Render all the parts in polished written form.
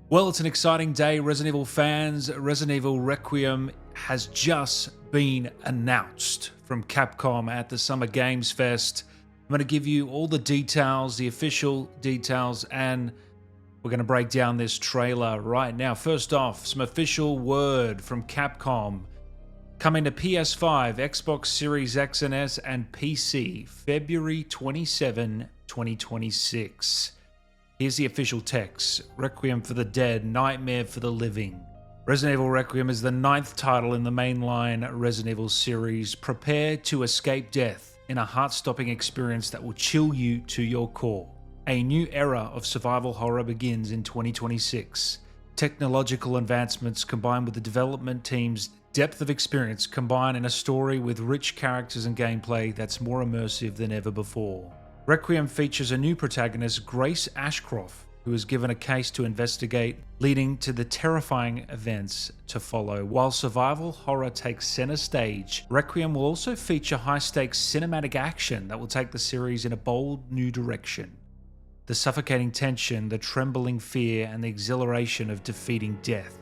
Well, it's an exciting day, Resident Evil fans. Resident Evil Requiem has just been announced from Capcom at the Summer Games Fest. I'm going to give you all the details, the official details, and we're going to break down this trailer right now. First off, some official word from Capcom. Coming to PS5, Xbox Series X and S, and PC, February 27, 2026. Here's the official text. Requiem for the Dead, Nightmare for the Living. Resident Evil Requiem is the 9th title in the mainline Resident Evil series. Prepare to escape death in a heart-stopping experience that will chill you to your core. A new era of survival horror begins in 2026. Technological advancements combined with the development team's depth of experience combine in a story with rich characters and gameplay that's more immersive than ever before. Requiem features a new protagonist, Grace Ashcroft, who is given a case to investigate, leading to the terrifying events to follow. While survival horror takes center stage, Requiem will also feature high-stakes cinematic action that will take the series in a bold new direction. The suffocating tension, the trembling fear, and the exhilaration of defeating death.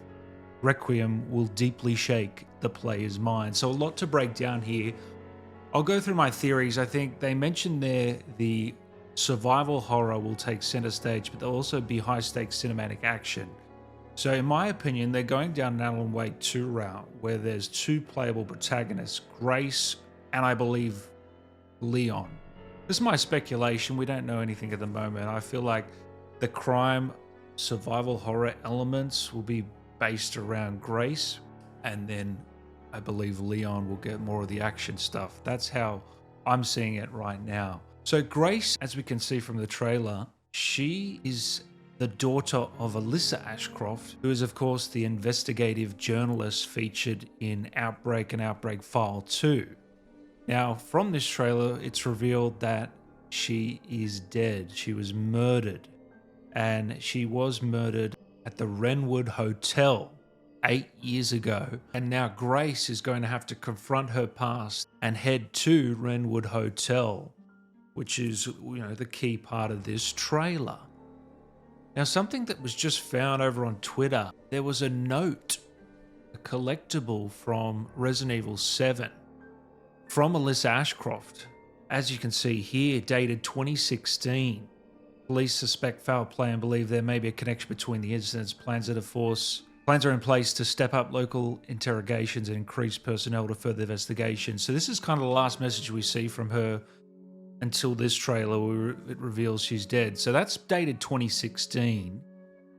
Requiem will deeply shake the player's mind. So a lot to break down here. I'll go through my theories. I think they mentioned there the survival horror will take center stage, but there'll also be high-stakes cinematic action. So in my opinion, they're going down an Alan Wake 2 route where there's two playable protagonists, Grace and I believe Leon. This is my speculation. We don't know anything at the moment. I feel like the crime survival horror elements will be based around Grace, and then I believe Leon will get more of the action stuff. That's how I'm seeing it right now. So Grace, as we can see from the trailer, she is the daughter of Alyssa Ashcroft, who is of course the investigative journalist featured in Outbreak and Outbreak File 2. Now, from this trailer, it's revealed that she is dead. She was murdered, and she was murdered at the Wrenwood Hotel 8 years ago, and now Grace is going to have to confront her past and head to Wrenwood Hotel, which is, the key part of this trailer. Now, something that was just found over on Twitter, there was a note, a collectible from Resident Evil 7 from Alyssa Ashcroft. As you can see here, dated 2016. Police suspect foul play and believe there may be a connection between the incidents. Plans are in place to step up local interrogations and increase personnel to further investigation. So this is kind of the last message we see from her until this trailer where it reveals she's dead. So that's dated 2016.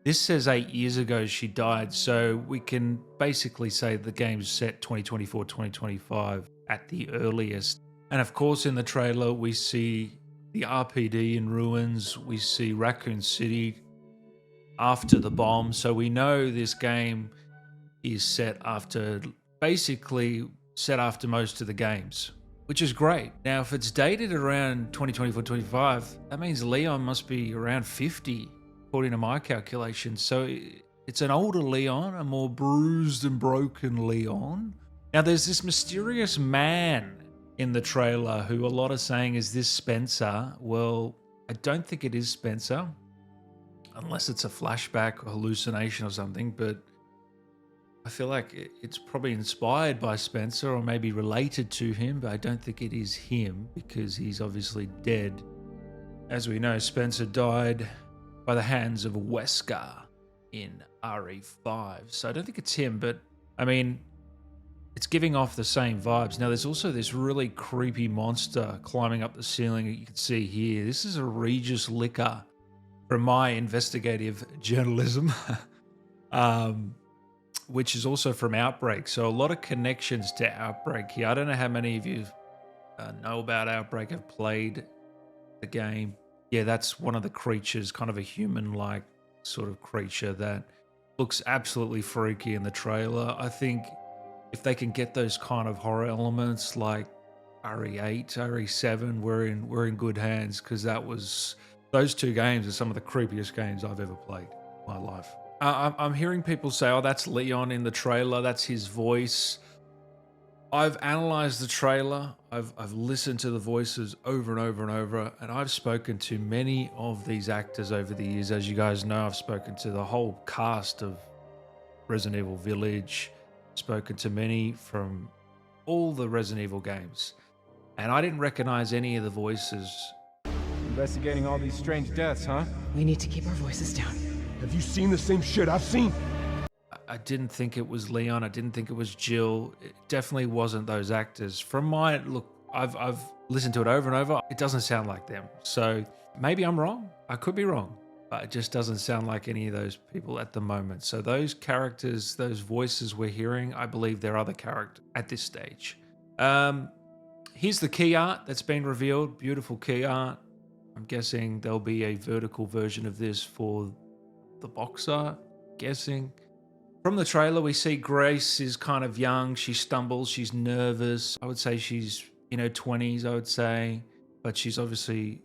This says 8 years ago she died. So we can basically say the game's set 2024, 2025 at the earliest. And of course in the trailer we see the RPD in ruins. We see Raccoon City after the bomb, so we know this game is basically set after most of the games, which is great. Now, if it's dated around 2024, 25, that means Leon must be around 50, according to my calculations. So it's an older Leon, a more bruised and broken Leon. Now, there's this mysterious man in the trailer who a lot are saying, is this Spencer? Well, I don't think it is Spencer, unless it's a flashback or hallucination or something, but I feel like it's probably inspired by Spencer or maybe related to him, but I don't think it is him because he's obviously dead. As we know, Spencer died by the hands of Wesker in RE5, so I don't think it's him, but I mean, it's giving off the same vibes. Now, there's also this really creepy monster climbing up the ceiling that you can see here. This is a Regis Licker from my investigative journalism, which is also from Outbreak. So a lot of connections to Outbreak here. I don't know how many of you know about Outbreak, have played the game. Yeah, that's one of the creatures, kind of a human-like sort of creature that looks absolutely freaky in the trailer. I think if they can get those kind of horror elements like RE8, RE7, we're in good hands, because those two games are some of the creepiest games I've ever played in my life. I'm hearing people say, oh, that's Leon in the trailer. That's his voice. I've analyzed the trailer. I've listened to the voices over and over and over, and I've spoken to many of these actors over the years. As you guys know, I've spoken to the whole cast of Resident Evil Village, spoken to many from all the Resident Evil games, and I didn't recognize any of the voices. Investigating all these strange deaths, huh? We need to keep our voices down. Have you seen the same shit I've seen? I didn't think it was Leon. I didn't think it was Jill. It definitely wasn't those actors. From my look, I've listened to it over and over. It doesn't sound like them. So maybe I'm wrong. I could be wrong. But it just doesn't sound like any of those people at the moment. So those characters, those voices we're hearing, I believe they're other characters at this stage. Here's the key art that's been revealed. Beautiful key art. I'm guessing there'll be a vertical version of this for the box art. Guessing. From the trailer, we see Grace is kind of young. She stumbles. She's nervous. I would say she's in her 20s, I would say. But she's obviously,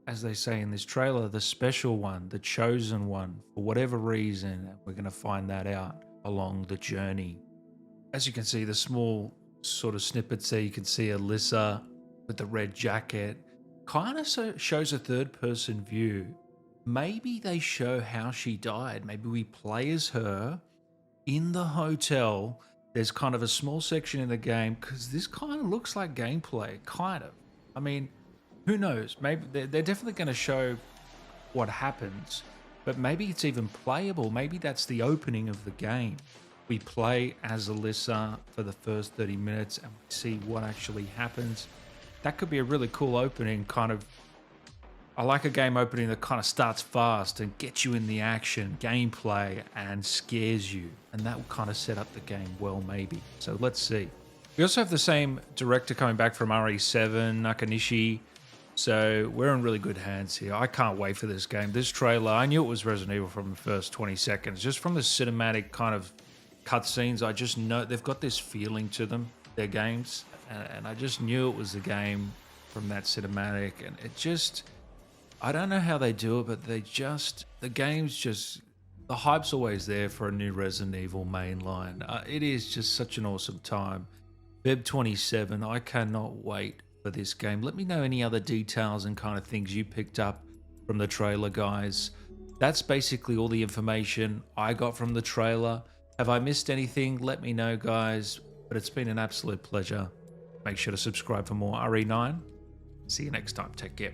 as they say in this trailer, the special one, the chosen one, for whatever reason. We're going to find that out along the journey. As you can see, the small sort of snippets there, you can see Alyssa with the red jacket. Kind of shows a third-person view. Maybe they show how she died. Maybe we play as her in the hotel. There's kind of a small section in the game, because this kind of looks like gameplay, kind of. I mean, who knows? Maybe they're definitely going to show what happens, but maybe it's even playable. Maybe that's the opening of the game. We play as Alyssa for the first 30 minutes and we see what actually happens. That could be a really cool opening, kind of. I like a game opening that kind of starts fast and gets you in the action, gameplay, and scares you. And that will kind of set up the game well, maybe. So let's see. We also have the same director coming back from RE7, Nakanishi. So we're in really good hands here. I can't wait for this game. This trailer, I knew it was Resident Evil from the first 20 seconds. Just from the cinematic kind of cutscenes, I just know they've got this feeling to them, their games. And I just knew it was the game from that cinematic. And it just... I don't know how they do it, but the game's just, the hype's always there for a new Resident Evil mainline. It is just such an awesome time. Feb 27, I cannot wait for this game. Let me know any other details and kind of things you picked up from the trailer, guys. That's basically all the information I got from the trailer. Have I missed anything? Let me know, guys. But it's been an absolute pleasure. Make sure to subscribe for more RE9. See you next time. Take care.